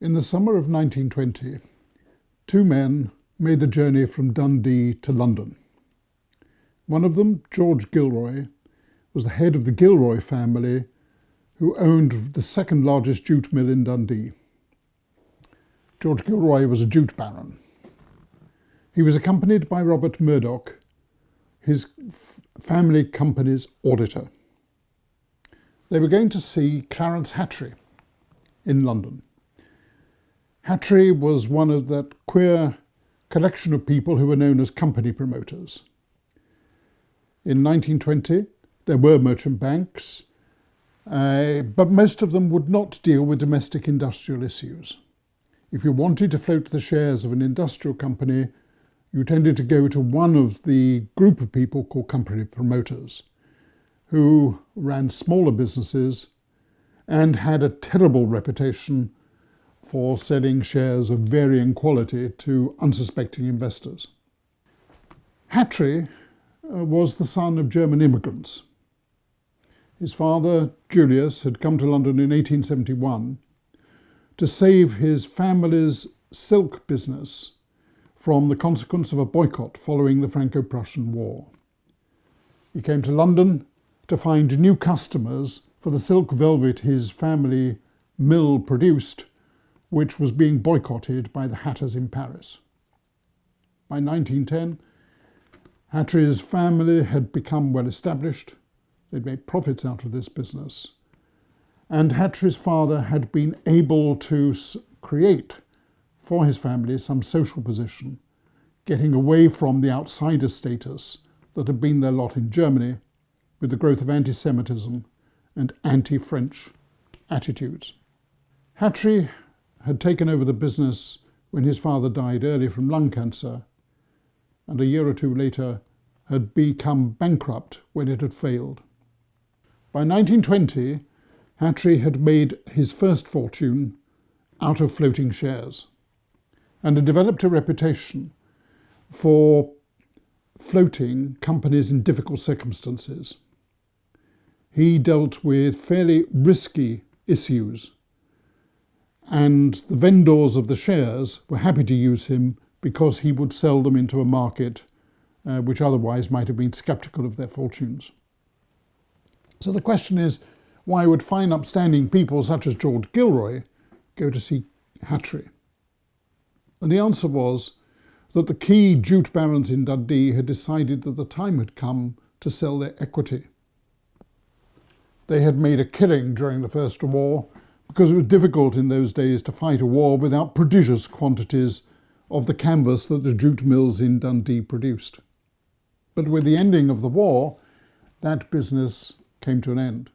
In the summer of 1920, two men made the journey from Dundee to London. One of them, George Gilroy, was the head of the Gilroy family who owned the second largest jute mill in Dundee. George Gilroy was a jute baron. He was accompanied by Robert Murdoch, his family company's auditor. They were going to see Clarence Hatry in London. Hatry was one of that queer collection of people who were known as company promoters. In 1920, there were merchant banks, but most of them would not deal with domestic industrial issues. If you wanted to float the shares of an industrial company, you tended to go to one of the group of people called company promoters, who ran smaller businesses and had a terrible reputation for selling shares of varying quality to unsuspecting investors. Hatry was the son of German immigrants. His father, Julius, had come to London in 1871 to save his family's silk business from the consequence of a boycott following the Franco-Prussian War. He came to London to find new customers for the silk velvet his family mill produced, which was being boycotted by the hatters in Paris. By 1910, Hatry's family had become well established. They'd made profits out of this business. And Hatry's father had been able to create for his family some social position, getting away from the outsider status that had been their lot in Germany with the growth of anti-Semitism and anti-French attitudes. Hatry had taken over the business when his father died early from lung cancer, and a year or two later had become bankrupt when it had failed. By 1920, Hatry had made his first fortune out of floating shares and had developed a reputation for floating companies in difficult circumstances. He dealt with fairly risky issues, and the vendors of the shares were happy to use him because he would sell them into a market which otherwise might have been sceptical of their fortunes. So the question is, why would fine upstanding people such as George Gilroy go to see Hatry? And the answer was that the key jute barons in Dundee had decided that the time had come to sell their equity. They had made a killing during the First War because it was difficult in those days to fight a war without prodigious quantities of the canvas that the jute mills in Dundee produced. But with the ending of the war, that business came to an end.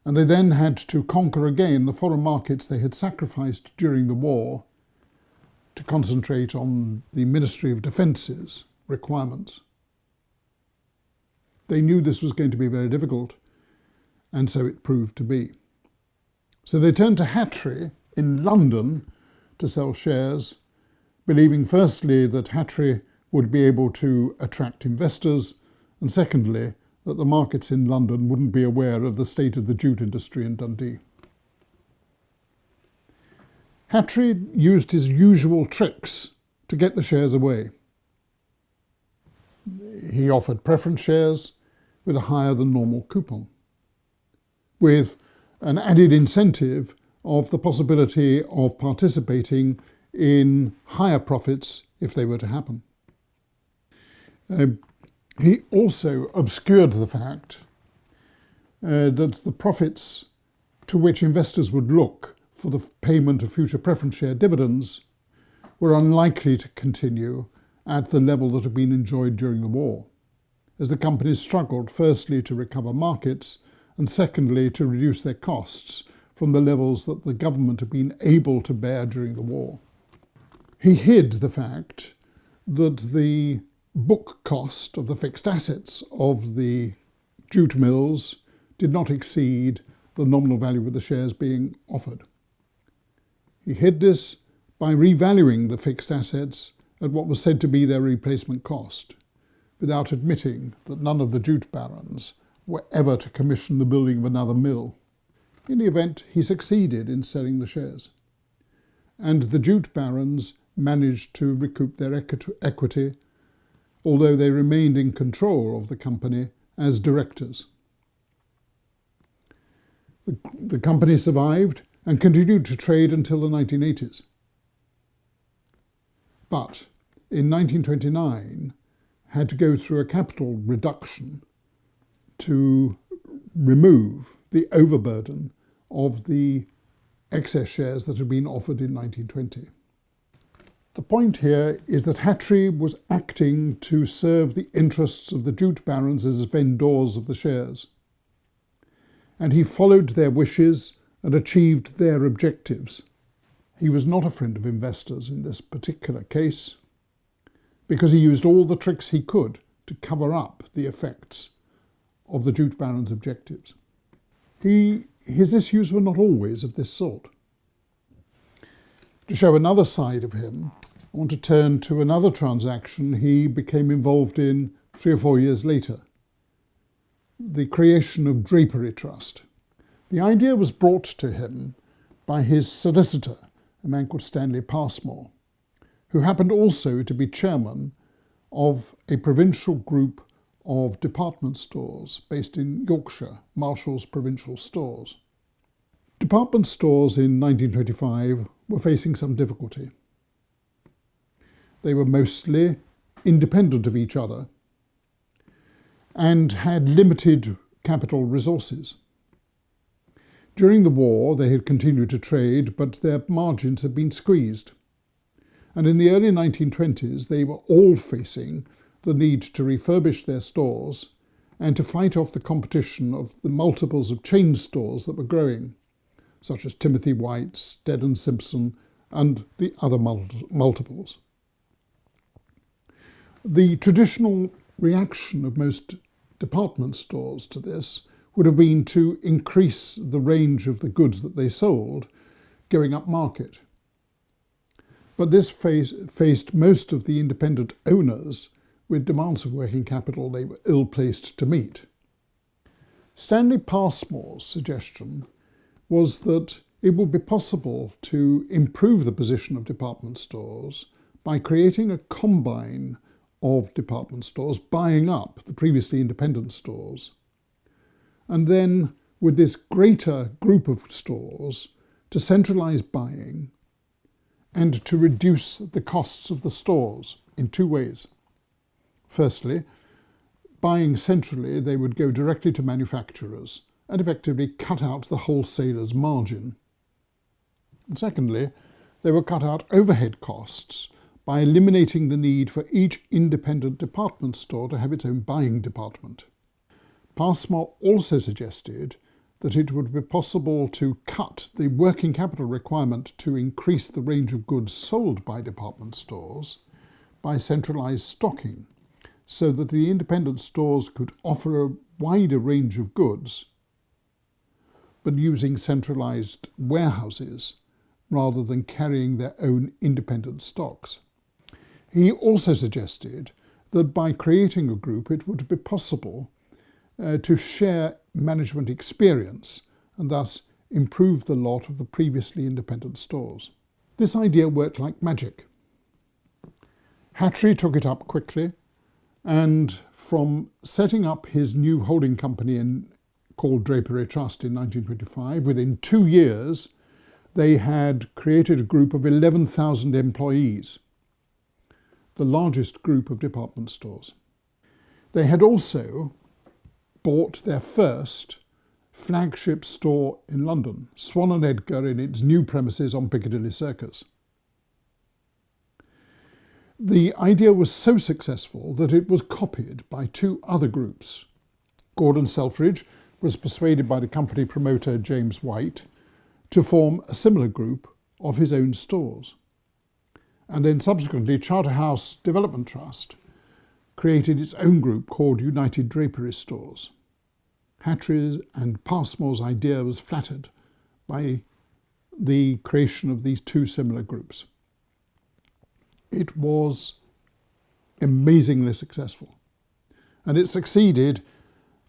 And they then had to conquer again the foreign markets they had sacrificed during the war to concentrate on the Ministry of Defence's requirements. They knew this was going to be very difficult, and so it proved to be. So they turned to Hatry in London to sell shares, believing firstly that Hatry would be able to attract investors, and secondly that the markets in London wouldn't be aware of the state of the jute industry in Dundee. Hatry used his usual tricks to get the shares away. He offered preference shares with a higher than normal coupon, with an added incentive of the possibility of participating in higher profits if they were to happen. He also obscured the fact that the profits to which investors would look for the payment of future preference share dividends were unlikely to continue at the level that had been enjoyed during the war, as the companies struggled firstly to recover markets and secondly to reduce their costs from the levels that the government had been able to bear during the war. He hid the fact that the book cost of the fixed assets of the jute mills did not exceed the nominal value of the shares being offered. He hid this by revaluing the fixed assets at what was said to be their replacement cost, without admitting that none of the jute barons were ever to commission the building of another mill. In the event, he succeeded in selling the shares. and the jute barons managed to recoup their equity, although they remained in control of the company as directors. The company survived and continued to trade until the 1980s. But in 1929 had to go through a capital reduction to remove the overburden of the excess shares that had been offered in 1920. The point here is that Hatry was acting to serve the interests of the jute barons as vendors of the shares, and he followed their wishes and achieved their objectives. He was not a friend of investors in this particular case, because he used all the tricks he could to cover up the effects of the jute barons' objectives. His issues were not always of this sort. To show another side of him, I want to turn to another transaction he became involved in 3 or 4 years later, the creation of Drapery Trust. The idea was brought to him by his solicitor, a man called Stanley Passmore, who happened also to be chairman of a provincial group of department stores based in Yorkshire, Marshall's Provincial Stores. Department stores in 1925 were facing some difficulty. They were mostly independent of each other and had limited capital resources. During the war, they had continued to trade, but their margins had been squeezed. And in the early 1920s, they were all facing the need to refurbish their stores and to fight off the competition of the multiples of chain stores that were growing, such as Timothy White's, Stead and Simpson, and the other multiples. The traditional reaction of most department stores to this would have been to increase the range of the goods that they sold, going up market. But this faced most of the independent owners with demands for working capital they were ill-placed to meet. Stanley Passmore's suggestion was that it would be possible to improve the position of department stores by creating a combine of department stores, buying up the previously independent stores, and then with this greater group of stores to centralise buying and to reduce the costs of the stores in 2 ways. Firstly, buying centrally, they would go directly to manufacturers and effectively cut out the wholesaler's margin. And secondly, they would cut out overhead costs by eliminating the need for each independent department store to have its own buying department. Passmore also suggested that it would be possible to cut the working capital requirement to increase the range of goods sold by department stores by centralised stocking, so that the independent stores could offer a wider range of goods, but using centralised warehouses rather than carrying their own independent stocks. He also suggested that by creating a group it would be possible to share management experience and thus improve the lot of the previously independent stores. This idea worked like magic. Hatry took it up quickly, and from setting up his new holding company called Drapery Trust in 1925, within 2 years they had created a group of 11,000 employees, the largest group of department stores. They had also bought their first flagship store in London, Swan & Edgar, in its new premises on Piccadilly Circus. The idea was so successful that it was copied by 2 other groups. Gordon Selfridge was persuaded by the company promoter James White to form a similar group of his own stores. And then subsequently Charterhouse Development Trust created its own group called United Drapery Stores. Hatry's and Passmore's idea was flattered by the creation of these 2 similar groups. It was amazingly successful, and it succeeded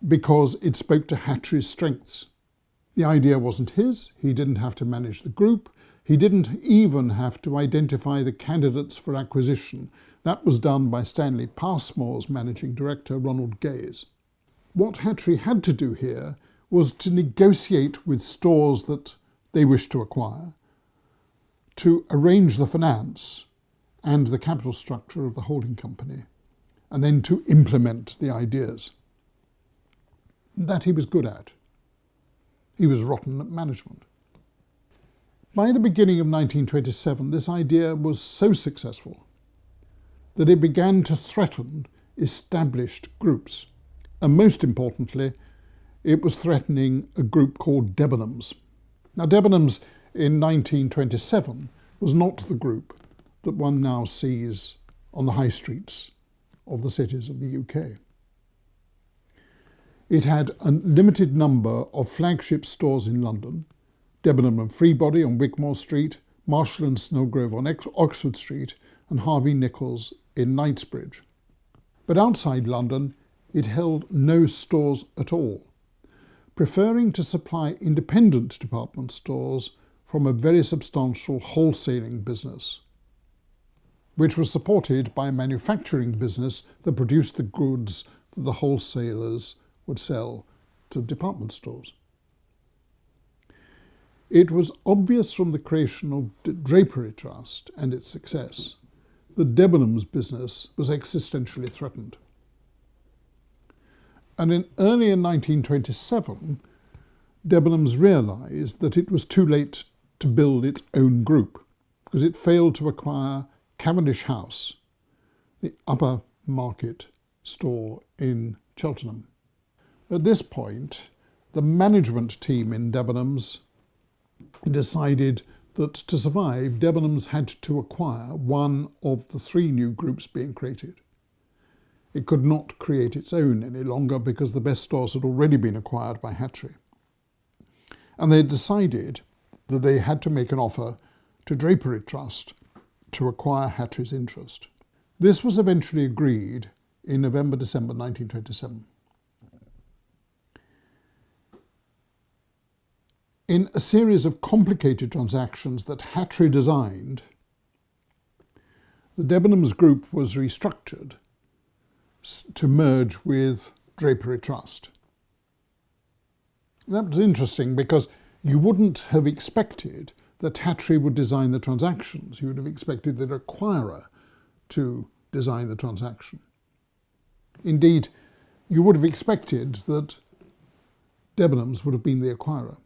because it spoke to Hatry's strengths. The idea wasn't his. He didn't have to manage the group. He didn't even have to identify the candidates for acquisition. That was done by Stanley Passmore's managing director, Ronald Gaze. What Hatry had to do here was to negotiate with stores that they wished to acquire, to arrange the finance and the capital structure of the holding company, and then to implement the ideas. That he was good at. He was rotten at management. By the beginning of 1927, this idea was so successful that it began to threaten established groups. And most importantly, it was threatening a group called Debenhams. Now, Debenhams in 1927 was not the group that one now sees on the high streets of the cities of the UK. It had a limited number of flagship stores in London, Debenham and Freebody on Wigmore Street, Marshall and Snowgrove on Oxford Street, and Harvey Nichols in Knightsbridge. But outside London, it held no stores at all, preferring to supply independent department stores from a very substantial wholesaling business, which was supported by a manufacturing business that produced the goods that the wholesalers would sell to department stores. It was obvious from the creation of Drapery Trust and its success that Debenhams' business was existentially threatened. And early in 1927, Debenhams realised that it was too late to build its own group because it failed to acquire Cavendish House, the upper market store in Cheltenham. At this point, the management team in Debenhams decided that to survive, Debenhams had to acquire one of the three new groups being created. It could not create its own any longer because the best stores had already been acquired by Hatry. And they decided that they had to make an offer to Drapery Trust to acquire Hatry's interest. This was eventually agreed in November-December 1927. In a series of complicated transactions that Hatry designed, the Debenhams Group was restructured to merge with Drapery Trust. That was interesting because you wouldn't have expected that Hatry would design the transactions. You would have expected the acquirer to design the transaction. Indeed, you would have expected that Debenhams would have been the acquirer.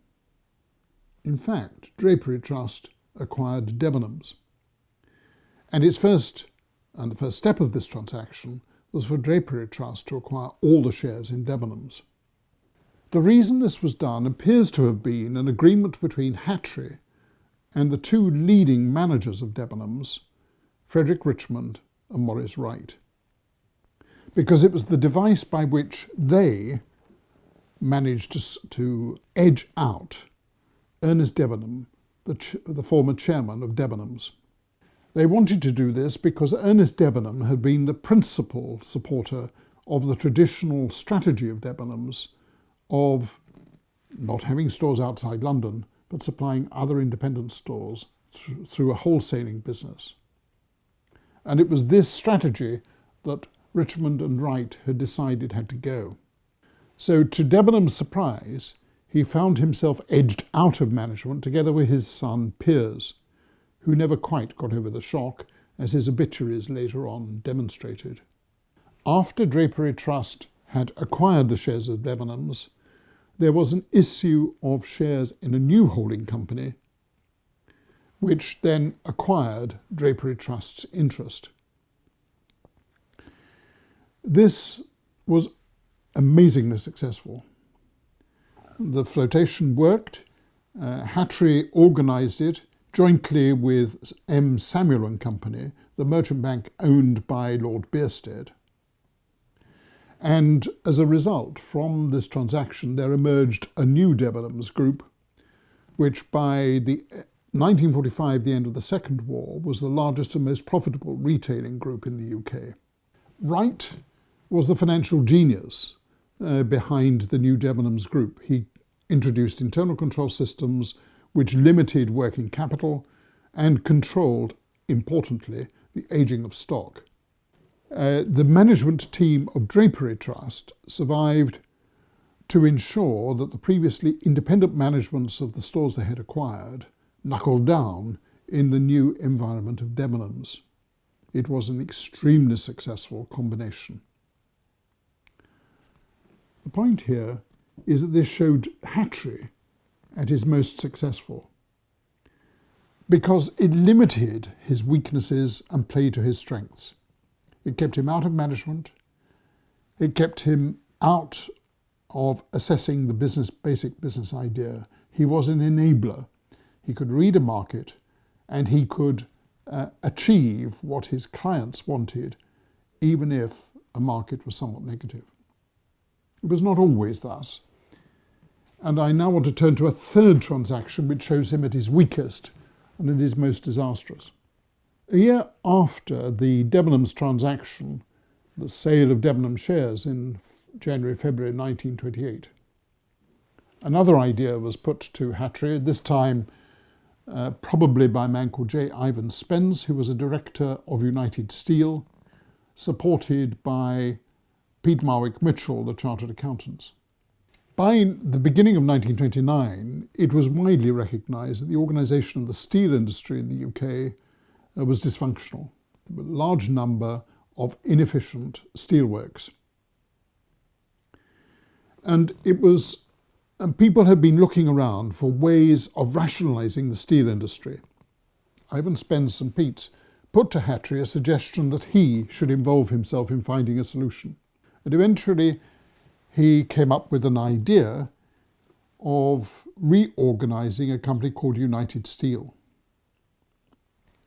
In fact, Drapery Trust acquired Debenhams. And the first step of this transaction was for Drapery Trust to acquire all the shares in Debenhams. The reason this was done appears to have been an agreement between Hatry and the two leading managers of Debenhams, Frederick Richmond and Maurice Wright, because it was the device by which they managed to edge out Ernest Debenham, the former chairman of Debenhams. They wanted to do this because Ernest Debenham had been the principal supporter of the traditional strategy of Debenhams of not having stores outside London, but supplying other independent stores through a wholesaling business. And it was this strategy that Richmond and Wright had decided had to go. So to Debenham's surprise, he found himself edged out of management together with his son Piers, who never quite got over the shock, as his obituaries later on demonstrated. After Drapery Trust had acquired the shares of Debenhams, there was an issue of shares in a new holding company, which then acquired Drapery Trust's interest. This was amazingly successful. The flotation worked. Hatry organised it jointly with M. Samuel and Company, the merchant bank owned by Lord Beerstead. And as a result, from this transaction, there emerged a new Debenhams group, which by the 1945, the end of the Second War, was the largest and most profitable retailing group in the UK. Wright was the financial genius behind the new Debenhams group. He introduced internal control systems which limited working capital and controlled, importantly, the ageing of stock. The management team of Drapery Trust survived to ensure that the previously independent managements of the stores they had acquired knuckled down in the new environment of Debenhams. It was an extremely successful combination. The point here is that this showed Hatry at his most successful, because it limited his weaknesses and played to his strengths. It kept him out of management. It kept him out of assessing the basic business idea. He was an enabler. He could read a market and he could achieve what his clients wanted, even if a market was somewhat negative. It was not always thus. And I now want to turn to a third transaction which shows him at his weakest and at his most disastrous. A year after the Debenhams transaction, the sale of Debenhams shares in January-February 1928, another idea was put to Hatry, this time probably by a man called J. Ivan Spence, who was a director of United Steel, supported by Pete Marwick Mitchell, the chartered accountants. By the beginning of 1929, it was widely recognised that the organisation of the steel industry in the UK was dysfunctional. There were a large number of inefficient steelworks. And people had been looking around for ways of rationalising the steel industry. Ivan Spence and Pete put to Hatry a suggestion that he should involve himself in finding a solution. And eventually he came up with an idea of reorganising a company called United Steel.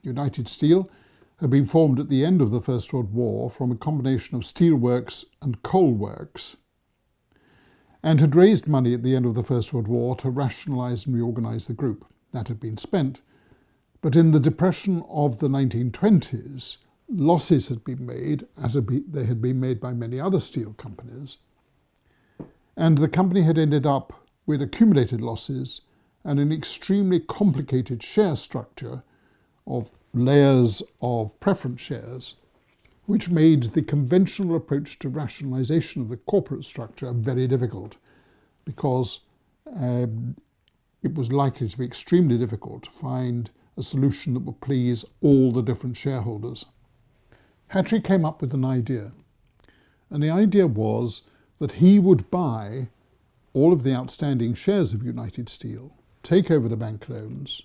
United Steel had been formed at the end of the First World War from a combination of steelworks and coal works, and had raised money at the end of the First World War to rationalise and reorganise the group. That had been spent, but in the depression of the 1920s, losses had been made, as they had been made by many other steel companies, and the company had ended up with accumulated losses and an extremely complicated share structure of layers of preference shares, which made the conventional approach to rationalisation of the corporate structure very difficult, because it was likely to be extremely difficult to find a solution that would please all the different shareholders. Hatry came up with an idea, and the idea was that he would buy all of the outstanding shares of United Steel, take over the bank loans,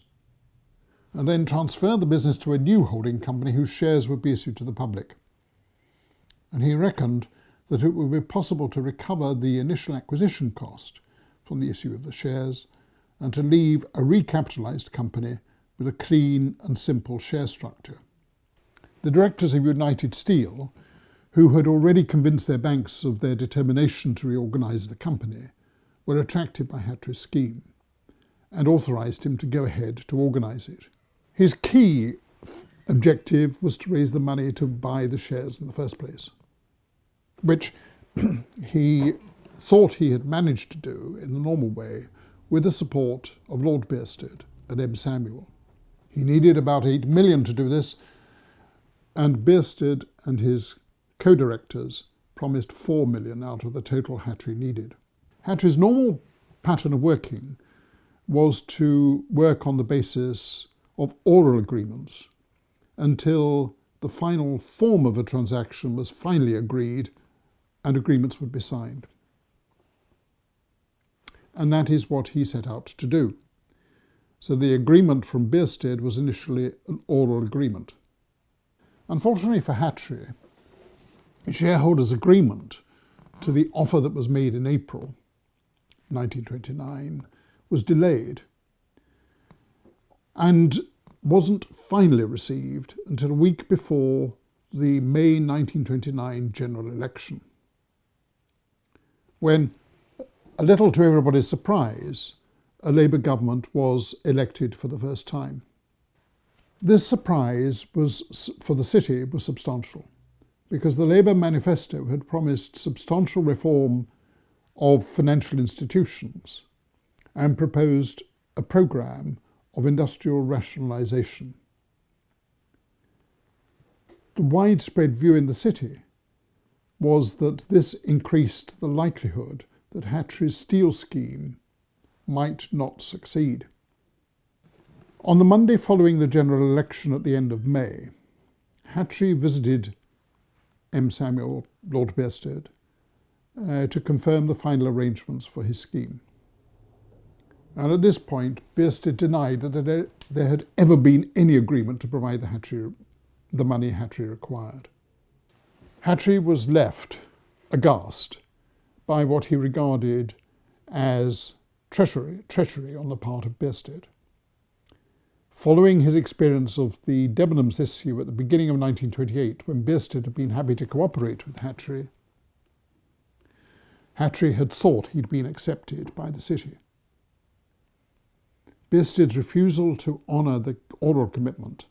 and then transfer the business to a new holding company whose shares would be issued to the public. And he reckoned that it would be possible to recover the initial acquisition cost from the issue of the shares and to leave a recapitalised company with a clean and simple share structure. The directors of United Steel, who had already convinced their banks of their determination to reorganise the company, were attracted by Hatry's scheme and authorised him to go ahead to organise it. His key objective was to raise the money to buy the shares in the first place, which he thought he had managed to do in the normal way with the support of Lord Bearsted and M. Samuel. He needed about 8 million to do this, and Bearsted and his co-directors promised 4 million out of the total Hatry needed. Hatry's normal pattern of working was to work on the basis of oral agreements until the final form of a transaction was finally agreed and agreements would be signed. And that is what he set out to do. So the agreement from Bearsted was initially an oral agreement. Unfortunately for Hatry, shareholders' agreement to the offer that was made in April 1929 was delayed and wasn't finally received until a week before the May 1929 general election, when, a little to everybody's surprise, a Labour government was elected for the first time. This surprise for the city was substantial, because the Labour manifesto had promised substantial reform of financial institutions and proposed a programme of industrial rationalisation. The widespread view in the city was that this increased the likelihood that Hatry's steel scheme might not succeed. On the Monday following the general election at the end of May, Hatry visited M. Samuel, Lord Bearsted, to confirm the final arrangements for his scheme. And at this point, Bearsted denied that there had ever been any agreement to provide the money Hatry required. Hatry was left aghast by what he regarded as treachery on the part of Bearsted. Following his experience of the Debenhams issue at the beginning of 1928, when Bearsted had been happy to cooperate with Hatry, Hatry had thought he'd been accepted by the city. Bearsted's refusal to honour the oral commitment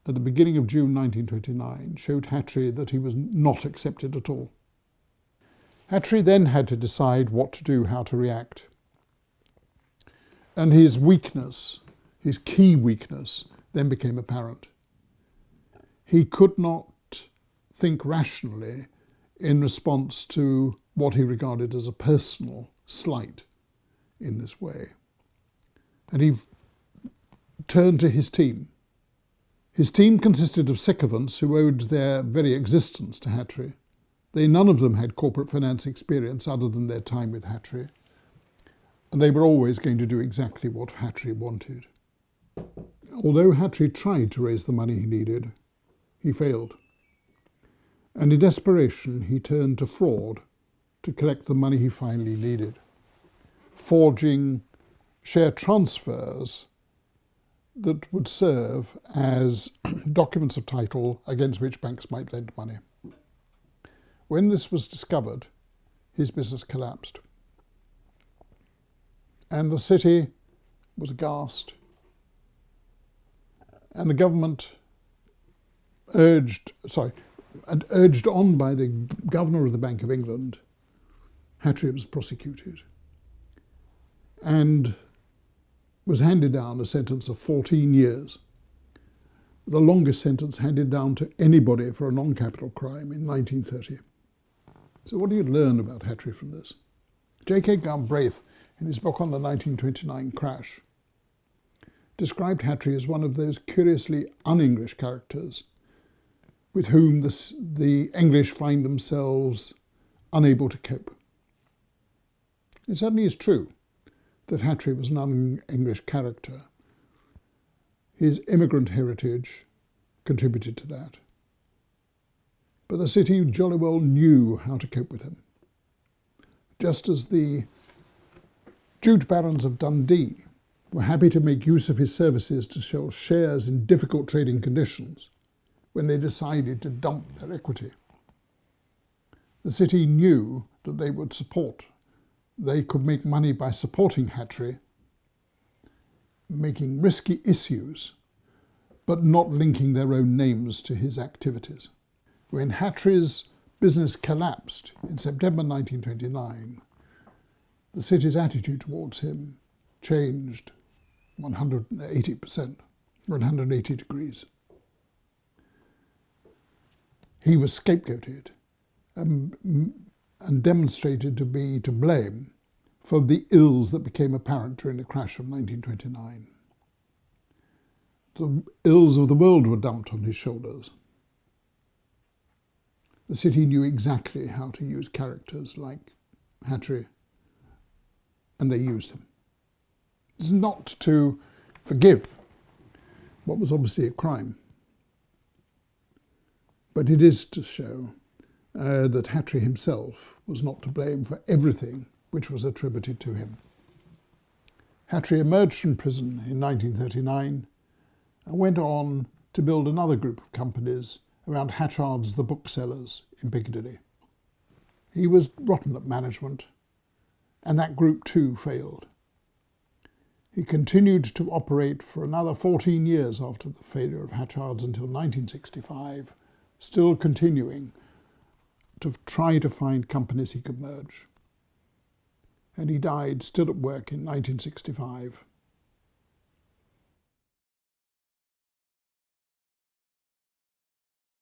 at the beginning of June 1929 showed Hatry that he was not accepted at all. Hatry then had to decide what to do, how to react. And his weakness, his key weakness, then became apparent. He could not think rationally in response to what he regarded as a personal slight in this way. And he turned to his team. His team consisted of sycophants who owed their very existence to Hatry. None of them had corporate finance experience other than their time with Hatry. And they were always going to do exactly what Hatry wanted. Although Hatry tried to raise the money he needed, he failed. And in desperation, he turned to fraud to collect the money he finally needed, forging share transfers that would serve as documents of title against which banks might lend money. When this was discovered, his business collapsed. And the city was aghast. And the government urged on by the governor of the Bank of England, Hatry was prosecuted and was handed down a sentence of 14 years, the longest sentence handed down to anybody for a non-capital crime in 1930. So what do you learn about Hatry from this? J.K. Galbraith, in his book on the 1929 crash, described Hatry as one of those curiously un-English characters with whom the English find themselves unable to cope. It certainly is true that Hatry was an un-English character. His immigrant heritage contributed to that. But the city jolly well knew how to cope with him. Just as the jute barons of Dundee were happy to make use of his services to sell shares in difficult trading conditions when they decided to dump their equity. The city knew that they could make money by supporting Hatry, making risky issues, but not linking their own names to his activities. When Hatry's business collapsed in September 1929, the city's attitude towards him changed 180%, 180 degrees. He was scapegoated and demonstrated to be to blame for the ills that became apparent during the crash of 1929. The ills of the world were dumped on his shoulders. The city knew exactly how to use characters like Hatry, and they used him. It's not to forgive what was obviously a crime, but it is to show that Hatry himself was not to blame for everything which was attributed to him. Hatry emerged from prison in 1939 and went on to build another group of companies around Hatchard's the Booksellers in Piccadilly. He was rotten at management, and that group too failed. He continued to operate for another 14 years after the failure of Hatchard's until 1965, still continuing to try to find companies he could merge. and he died still at work in 1965.